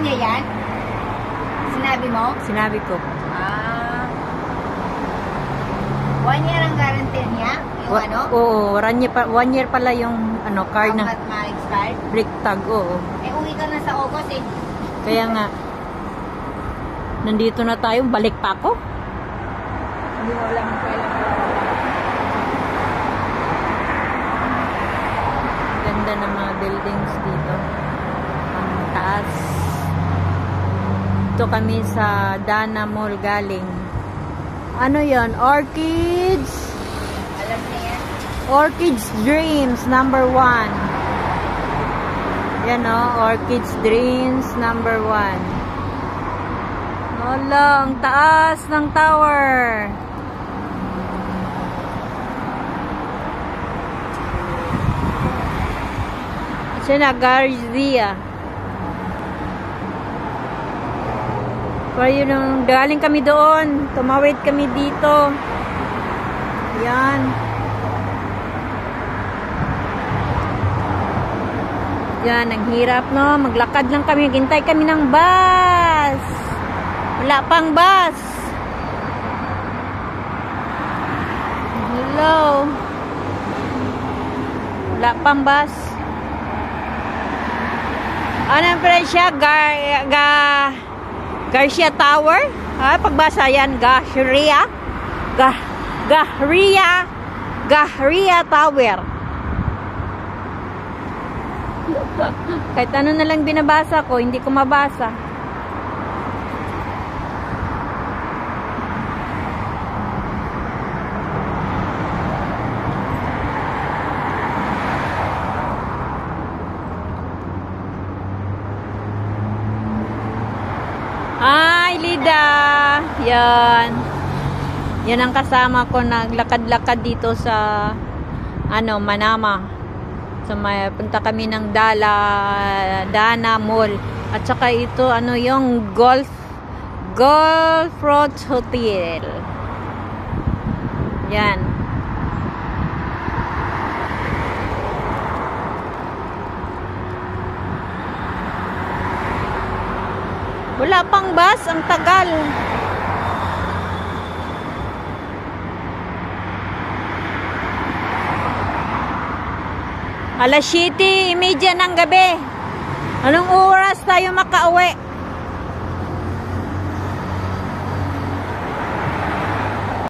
niya yan? Sinabi mo? Sinabi ko. 1 year ang guarantee niya? Yung ano? Oo, 1 year pala yung ano, car na. Ma-expired? Brake tag, oo. Eh, uwi ka na sa August eh. Kaya nga, nandito na tayo, balik pa ako. Hindi mo alam kailan ka. Ganda ng mga buildings dito. Ang taas. Ito kami sa Dana Mall galing. Ano yon? Orchids? Alam niya yan? Orchids Dreams number 1. Yan o, Orchids Dreams number 1. Hala, ang taas ng tower. Siya na, Garcia. Pero yun, galing kami doon. Tumawid kami dito. Yan. Yan, ang hirap, no? Maglakad lang kami. Hintay kami ng bus. Wala pang bus. Hello. Wala pang bus. Anong presya? Garcia Tower? Pagbasa yan. Garcia Tower. Kahit ano na lang binabasa ko, hindi ko mabasa. Hi, Lida! Yan. Yan ang kasama ko. Naglakad-lakad dito sa Manama. So, punta kami ng Dana Mall. At saka ito, yung Golf Road Hotel. Yan. Wala pang bus, ang tagal. Alas 7:30 ng gabi. Anong oras tayo makauwi?